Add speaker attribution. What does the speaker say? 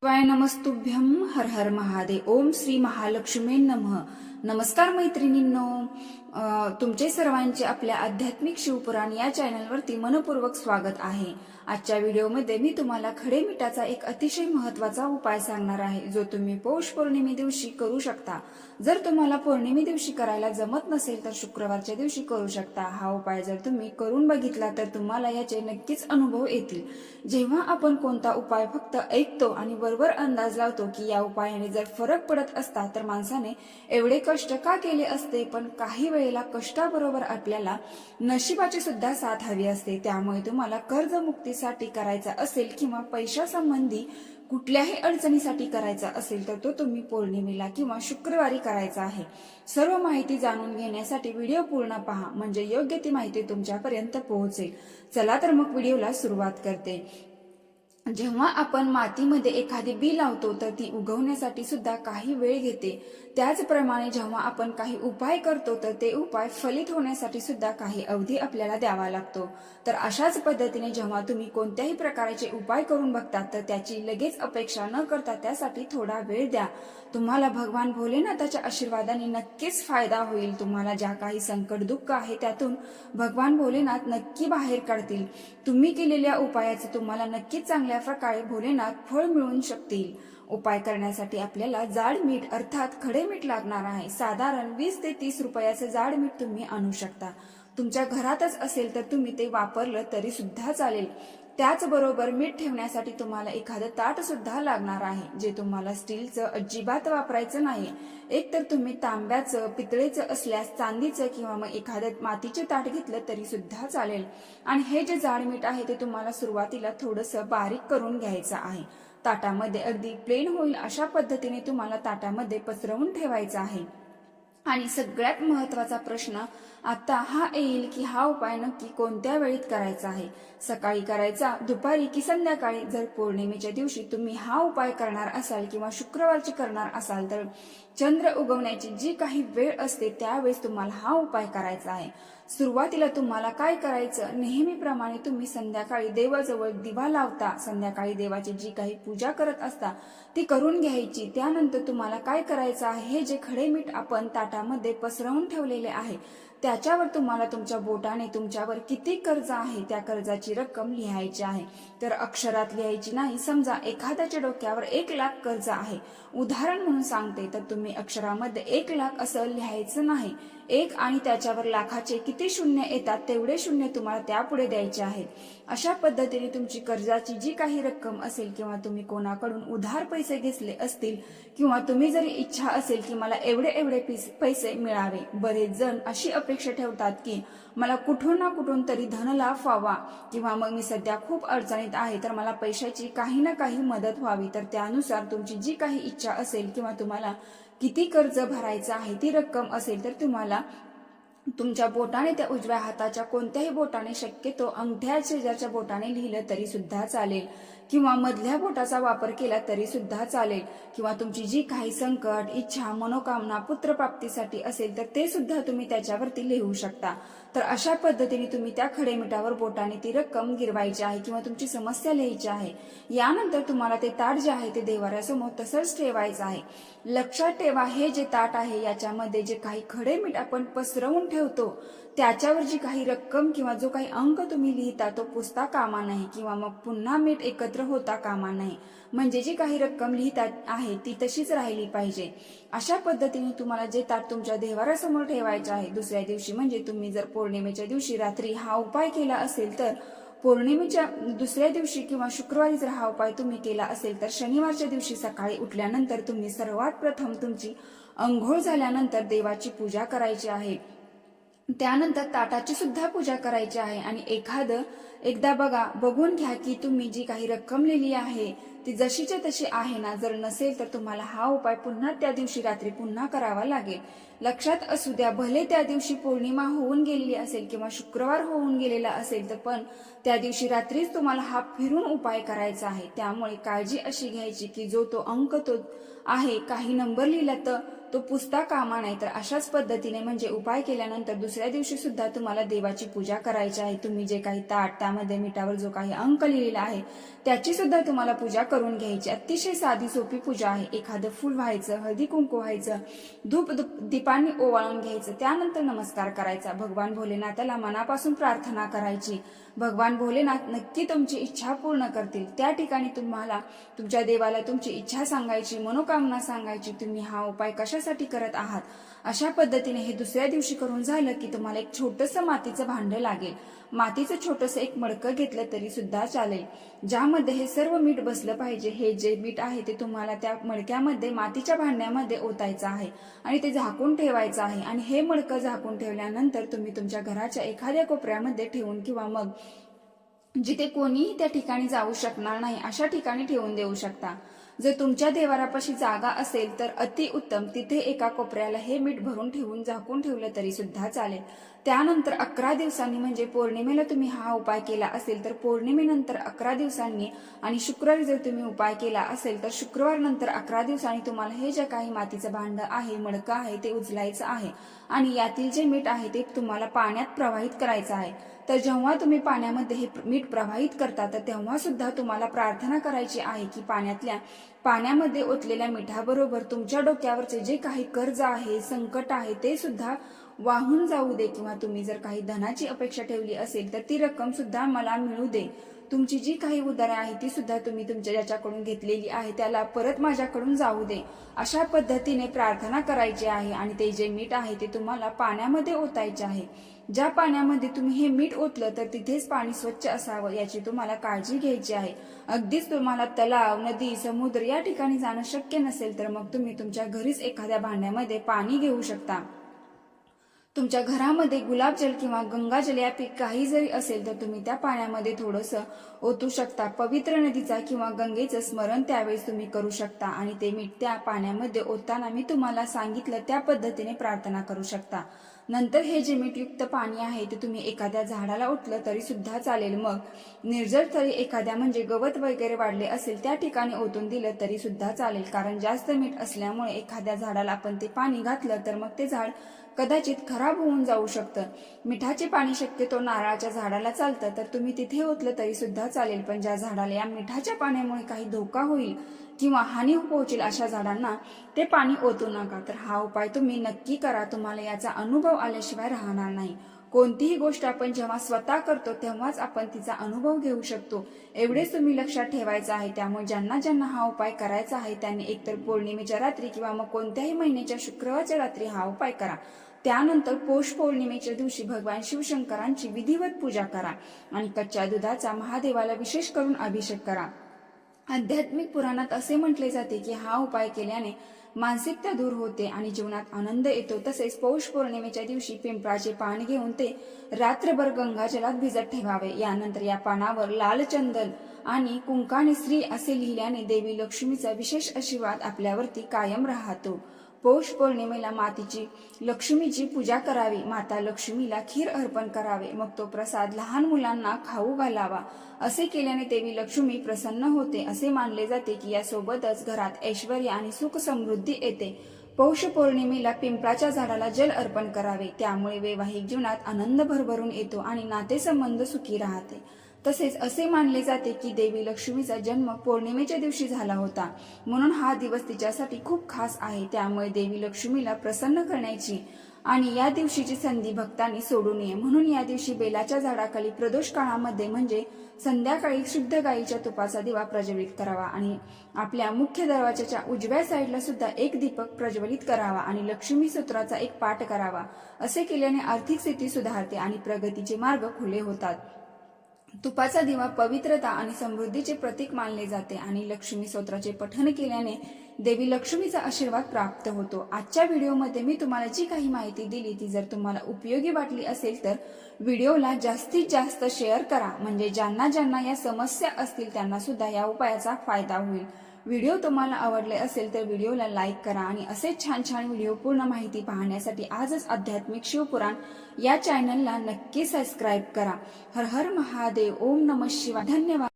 Speaker 1: शिवाय नमस्तुभ्यं हर हर महादेव. ओम श्री महालक्ष्मी नमः. नमस्कार मैत्रिणींनो, तुमचे सर्वांचे आपल्या आध्यात्मिक शिवपुराण या चॅनलवरती मनपूर्वक स्वागत आहे. आजच्या व्हिडिओमध्ये मी तुम्हाला खडे मिठाचा एक अतिशय महत्त्वाचा उपाय सांगणार आहे, जो तुम्ही पौष पौर्णिमे दिवशी करू शकता. जर तुम्हाला पौर्णिमे दिवशी करायला जमत नसेल तर शुक्रवारच्या दिवशी करू शकता. हा उपाय जर तुम्ही करून बघितला तर तुम्हाला याचे नक्कीच अनुभव येतील. जेव्हा आपण कोणता उपाय फक्त ऐकतो आणि बरोबर अंदाज लावतो की या उपायाने जर फरक पडत असता तर माणसाने एवढे कष्ट का केले असते. पण काही वेळेला कष्टाबरोबर आपल्याला नशिबाची सुद्धा साथ हवी असते. त्यामुळे तुम्हाला कर्जमुक्तीसाठी करायचा असेल किंवा पैशासंबंधी कुठल्याही अडचणीसाठी करायचा असेल तर तो तुम्ही पौर्णिमेला किंवा शुक्रवारी करायचा आहे. सर्व माहिती जाणून घेण्यासाठी व्हिडिओ पूर्ण पहा, म्हणजे योग्य ती माहिती तुमच्यापर्यंत पोहोचेल. चला तर मग व्हिडिओला सुरुवात करते. जेव्हा आपण मातीमध्ये एखादी बी लावतो तर ती उगवण्यासाठी सुद्धा काही वेळ घेते. त्याचप्रमाणे जेव्हा आपण काही उपाय करतो तर ते उपाय फलित होण्यासाठी सुद्धा काही अवधी आपल्याला द्यावा लागतो. तर अशाच पद्धतीने जेव्हा तुम्ही कोणत्याही प्रकारचे उपाय करून बघता तर त्याची लगेच अपेक्षा न करता त्यासाठी थोडा वेळ द्या. तुम्हाला भगवान भोलेनाथाच्या आशीर्वादाने नक्कीच फायदा होईल. तुम्हाला ज्या काही संकट दुःख आहे त्यातून भगवान भोलेनाथ नक्की बाहेर काढतील. तुम्ही केलेल्या उपायाचे तुम्हाला नक्कीच चांगल्या प्रकारे भोलेनाथ फळ मिळवून शकतील. उपाय करण्यासाठी आपल्याला जाड मीठ अर्थात खडे मीठ लागणार आहे. साधारण 20 ते 30 रुपयाचे जाड मीठ तुम्ही आणू शकता. तुमच्या घरातच असेल तर तुम्ही ते वापरलं तरी सुद्धा चालेल. त्याचबरोबर मीठ ठेवण्यासाठी तुम्हाला एखादं ताट सुद्धा लागणार आहे, जे तुम्हाला स्टीलचं अजिबात वापरायचं नाही. एक तर तुम्ही तांब्याचं, पितळेचं असल्यास चांदीचं किंवा मग एखादं मातीचे ताट घेतलं तरी सुद्धा चालेल. आणि हे जे जाड मीठ आहे ते तुम्हाला सुरुवातीला थोडंसं बारीक करून घ्यायचं आहे. ताटामध्ये अगदी प्लेन होईल अशा पद्धतीने तुम्हाला ताटामध्ये पसरवून ठेवायचं आहे. आणि सगळ्यात महत्वाचा प्रश्न आता हा येईल की हा उपाय नक्की कोणत्या वेळीत करायचा आहे. सकाळी करायचा, दुपारी की संध्याकाळी. जर पौर्णिमेच्या दिवशी तुम्ही हा उपाय करणार असाल किंवा शुक्रवारची करणार असाल तर चंद्र उगवण्याची जी काही वेळ असते त्यावेळेस तुम्हाला हा उपाय करायचा आहे. सुरुवातीला तुम्हाला काय करायचं, नेहमीप्रमाणे तुम्ही संध्याकाळी देवाजवळ दिवा लावता. संध्याकाळी देवाची जी काही पूजा करत असता ती करून घ्यायची. त्यानंतर तुम्हाला काय करायचं आहे, हे जे खडे मीठ आपण ताटामध्ये पसरवून ठेवलेले आहे त्याच्यावर तुम्हाला तुमच्या बोटाने तुमच्यावर किती कर्ज आहे त्या कर्जाची रक्कम लिहायची आहे. तर अक्षरात लिहायची नाही. समजा एखाद्याच्या डोक्यावर 1,00,000 कर्ज आहे, उदाहरण म्हणून सांगते, तर तुम्ही अक्षरामध्ये 1,00,000 असं लिहायचं नाही. 1 आणि त्याच्यावर लाखाचे किती शून्य येतात तेवढे शून्य तुम्हाला त्यापुढे द्यायचे आहेत. अशा पद्धतीने तुमची कर्जाची जी काही रक्कम असेल किंवा तुम्ही कोणाकडून उधार पैसे घेतले असतील किंवा तुम्ही जरी इच्छा असेल की मला एवढे एवढे पैसे मिळावे. बरेच जण अशी अपेक्षा ठेवतात की मला कुठून ना कुठून तरी धनलाभ व्हावा किंवा मग मी सध्या खूप अडचणीत आहे तर मला पैशाची काही ना काही मदत व्हावी. तर त्यानुसार तुमची जी काही इच्छा असेल किंवा तुम्हाला किती कर्ज भरायचं आहे ती रक्कम असेल तर तुम्हाला तुमच्या बोटाने, त्या उजव्या हाताच्या कोणत्याही बोटाने, शक्यतो अंगठ्याच्या ज्याच्या बोटाने लिहिलं तरी सुद्धा चालेल किंवा मधल्या बोटाचा वापर केला तरी सुद्धा चालेल. किंवा तुमची जी काही संकट, इच्छा, मनोकामना पुत्रप्राप्तीसाठी असेल तर ते सुद्धा तुम्ही त्याच्यावरती लिहू शकता. तर अशा पद्धतीने तुम्ही त्या खडे मिठावर बोटाने ती रक्कम गिरवायची आहे किंवा तुमची समस्या लिहायची आहे. यानंतर तुम्हाला ते ताट जे आहे ते देवाऱ्यासमोर तसंच ठेवायचं आहे. लक्षात ठेवा, हे जे ताट आहे याच्यामध्ये जे काही खडे मीठ आपण पसरवून ठेवतो त्याच्यावर जी काही रक्कम किंवा जो काही अंक तुम्ही लिहिता तो पुसता कामा नाही किंवा मग पुन्हा मीठ एकत्र होता कामा नाही. म्हणजे जी काही रक्कम लिहितात आहे ती तशीच राहिली पाहिजे. अशा पद्धतीने तुम्हाला जे ताट तुमच्या देवाऱ्यासमोर ठेवायचे आहे. दुसऱ्या दिवशी म्हणजे तुम्ही जर पौर्णिमेच्या दिवशी रात्री हा उपाय केला असेल तर पौर्णिमेच्या दुसऱ्या दिवशी किंवा शुक्रवारी जर हा उपाय तुम्ही केला असेल तर शनिवारच्या दिवशी सकाळी उठल्यानंतर तुम्ही सर्वात प्रथम तुमची अंघोळ झाल्यानंतर देवाची पूजा करायची आहे. त्यानंतर ताटाची सुद्धा पूजा करायची आहे. आणि एकदा बघून घ्या की तुम्ही जी काही रक्कम लिहिली आहे ती जशीच्या तशी आहे ना. जर नसेल तर तुम्हाला हा उपाय पुन्हा त्या दिवशी रात्री पुन्हा करावा लागेल. लक्षात असू द्या, भले त्या दिवशी पौर्णिमा होऊन गेलेली असेल किंवा शुक्रवार होऊन गेलेला असेल तर पण त्या दिवशी रात्रीच तुम्हाला हा फिरून उपाय करायचा आहे. त्यामुळे काळजी अशी घ्यायची की जो तो अंक तो आहे, काही नंबर लिहिला तर तो पुसता कामा नाही. तर अशाच पद्धतीने म्हणजे उपाय केल्यानंतर दुसऱ्या दिवशी सुद्धा तुम्हाला देवाची पूजा करायची आहे. तुम्ही जे काही ताट त्यामध्ये मिठावर जो काही अंक लिहिलेला आहे त्याची सुद्धा तुम्हाला पूजा करून घ्यायची. अतिशय साधी सोपी पूजा आहे. एखादं फूल व्हायचं, हळदी कुंकू व्हायचं, धूप दीपांनी ओवाळून घ्यायचं, त्यानंतर नमस्कार करायचा, भगवान भोलेनाथाला मनापासून प्रार्थना करायची. भगवान भोलेनाथ नक्की तुमची इच्छा पूर्ण करतील. त्या ठिकाणी तुम्हाला तुमच्या देवाला तुमची इच्छा सांगायची, मनोकामना सांगायची, तुम्ही हा उपाय कशासाठी करत आहात. अशा पद्धतीने हे दुसऱ्या दिवशी करून झालं की तुम्हाला एक छोटंसं मातीचं भांडं लागेल. मातीचं छोटंसं एक मडकं घेतलं तरी सुद्धा चालेल, ज्यामध्ये हे सर्व मीठ बसलं पाहिजे. हे जे मीठ आहे ते तुम्हाला त्या मडक्यामध्ये, मातीच्या भांड्यामध्ये ओतायचं आहे आणि ते झाकून ठेवायचं आहे. आणि हे मडकं झाकून ठेवल्यानंतर तुम्ही तुमच्या घराच्या एखाद्या कोपऱ्यामध्ये ठेवून किंवा मग जिथे कोणीही त्या ठिकाणी जाऊ शकणार नाही अशा ठिकाणी ठेवून देऊ शकता. जर तुमच्या देवारापाशी जागा असेल तर अतिउत्तम, तिथे एका कोपऱ्याला हे मीठ भरून ठेवून झाकून ठेवलं तरी सुद्धा चालेल. त्यानंतर 11 दिवसांनी म्हणजे पौर्णिमेला तुम्ही हा उपाय केला असेल तर पौर्णिमेनंतर 11 दिवसांनी, आणि शुक्रवारी जर तुम्ही उपाय केला असेल तर शुक्रवार नंतर 11 दिवसांनी तुम्हाला हे जे काही मातीचं भांडं आहे, मडकं आहे ते उचलायचं आहे आणि यातील जे मीठ आहे ते तुम्हाला पाण्यात प्रवाहित करायचं आहे. तर जेव्हा तुम्ही पाण्यामध्ये हे मीठ प्रवाहित करता तर तेव्हा सुद्धा तुम्हाला प्रार्थना करायची आहे की पाण्यामध्ये ओतलेल्या मिठाबरोबर तुमच्या डोक्यावरचे जे काही कर्ज आहे, संकट आहे ते सुद्धा वाहून जाऊ दे, किंवा तुम्ही जर काही धनाची अपेक्षा ठेवली असेल तर ती रक्कम सुद्धा मला मिळू दे. तुमची जी काही उदारे आहे ती सुद्धा तुम्ही तुमच्या ज्याच्याकडून घेतलेली आहे त्याला परत माझ्याकडून जाऊ दे, अशा पद्धतीने प्रार्थना करायची आहे. आणि ते जे मीठ आहे ते तुम्हाला पाण्यामध्ये ओतायचे आहे. ज्या पाण्यामध्ये तुम्ही हे मीठ ओतलं तर तिथेच पाणी स्वच्छ असावं याची तुम्हाला काळजी घ्यायची आहे. अगदीच तुम्हाला तलाव, नदी, समुद्र या ठिकाणी जाणं शक्य नसेल तर मग तुम्ही तुमच्या घरीच एखाद्या भांड्यामध्ये पाणी घेऊ शकता. तुमच्या घरामध्ये गुलाबजल किंवा गंगाजल यापैकी काही जरी असेल तर तुम्ही त्या पाण्यामध्ये थोडंसं ओतू शकता. पवित्र नदीचा किंवा गंगेचं स्मरण त्यावेळेस तुम्ही करू शकता आणि ते मीठ त्या पाण्यामध्ये ओतताना मी तुम्हाला सांगितलं त्या पद्धतीने प्रार्थना करू शकता. नंतर हे जे मीठयुक्त पाणी आहे ते तुम्ही एखाद्या झाडाला ओतलं तरी सुद्धा चालेल. मग निर्जळ तरी एखाद्या म्हणजे गवत वगैरे वाढले असेल त्या ठिकाणी ओतून दिलं तरी सुद्धा चालेल, कारण जास्त मीठ असल्यामुळे एखाद्या झाडाला आपण ते पाणी घातलं तर मग ते झाड कदाचित खराब होऊन जाऊ शकतं. मिठाचे पाणी शक्यतो नारळाच्या झाडाला चालतं तर तुम्ही तिथे ओतलं तरी सुद्धा चालेल, पण ज्या झाडाला या मिठाच्या पाण्यामुळे काही धोका होईल किंवा हानी पोहोचेल अशा झाडांना ते पाणी ओतू नका. तर हा उपाय तुम्ही नक्की करा, तुम्हाला याचा अनुभव आल्याशिवाय राहणार नाही. कोणतीही गोष्ट आपण जेव्हा स्वतः करतो तेव्हाच आपण तिचा अनुभव घेऊ शकतो, एवढेच तुम्ही लक्षात ठेवायचं आहे. त्यामुळे ज्यांना ज्यांना हा उपाय करायचा आहे त्यांनी एकतर पौर्णिमेच्या रात्री किंवा मग कोणत्याही महिन्याच्या शुक्रवारच्या रात्री हा उपाय करा. त्यानंतर पौष पौर्णिमेच्या दिवशी भगवान शिवशंकरांची विधिवत पूजा करा आणि कच्च्या दुधाचा महादेवाला विशेष करून अभिषेक करा. आध्यात्मिक पुराणात असे म्हटले जाते की हा उपाय केल्याने मानसिकता दूर होते आणि जीवनात आनंद येतो. तसेच पौष पौर्णिमेच्या दिवशी पिंपळाचे पान घेऊन ते रात्रभर गंगाजलात भिजत ठेवावे. यानंतर या पानावर लाल चंदन आणि कुंकाने श्री असे लिहिल्याने देवी लक्ष्मीचा विशेष आशीर्वाद आपल्यावरती कायम राहतो. पौष पौर्णिमेला लक्ष्मीची पूजा करावी. माता लक्ष्मीला खीर अर्पण करावे, मग तो प्रसाद लहान मुलांना खाऊ घालावा. असे केल्याने देवी लक्ष्मी प्रसन्न होते. असे मानले जाते की यासोबतच घरात ऐश्वर्य आणि सुख समृद्धी येते. पौष पौर्णिमेला पिंपळाच्या झाडाला जल अर्पण करावे, त्यामुळे वैवाहिक जीवनात आनंद भरभरून येतो आणि नातेसंबंध सुखी राहते. तसेच असे मानले जाते की देवी लक्ष्मीचा जन्म पौर्णिमेच्या दिवशी झाला होता, म्हणून हा दिवस तिच्यासाठी खूप खास आहे. त्यामुळे देवी लक्ष्मीला प्रसन्न करण्याची आणि या दिवशीची संधी भक्तांनी सोडू नये, म्हणून या दिवशी बेलाच्या झाडाखाली प्रदोष काळामध्ये म्हणजे संध्याकाळी शुद्ध गाईच्या तुपाचा दिवा प्रज्वलित करावा आणि आपल्या मुख्य दरवाजाच्या उजव्या साईडला सुद्धा एक दीपक प्रज्वलित करावा आणि लक्ष्मी स्तोत्राचा एक पाठ करावा. असे केल्याने आर्थिक स्थिती सुधारते आणि प्रगतीचे मार्ग खुले होतात. तुपाचा दिवा पवित्रता आणि समृद्धीचे प्रतीक मानले जाते आणि लक्ष्मी स्तोत्राचे पठण केल्याने देवी लक्ष्मीचा आशीर्वाद प्राप्त होतो. आजच्या व्हिडिओमध्ये मी तुम्हाला जी काही माहिती दिली ती जर तुम्हाला उपयोगी वाटली असेल तर व्हिडिओला जास्तीत जास्त शेअर करा, म्हणजे ज्यांना ज्यांना या समस्या असतील त्यांना सुद्धा या उपायाचा फायदा होईल. व्हिडिओ तुम्हाला आवडले असेल तर व्हिडिओला लाईक करा आणि असेच छान छान व्हिडिओ पूर्ण माहिती पाहण्यासाठी आजच आध्यात्मिक शिवपुराण या चॅनलला नक्की सबस्क्राईब करा. हर हर महादेव. ओम नमः शिवाय. धन्यवाद.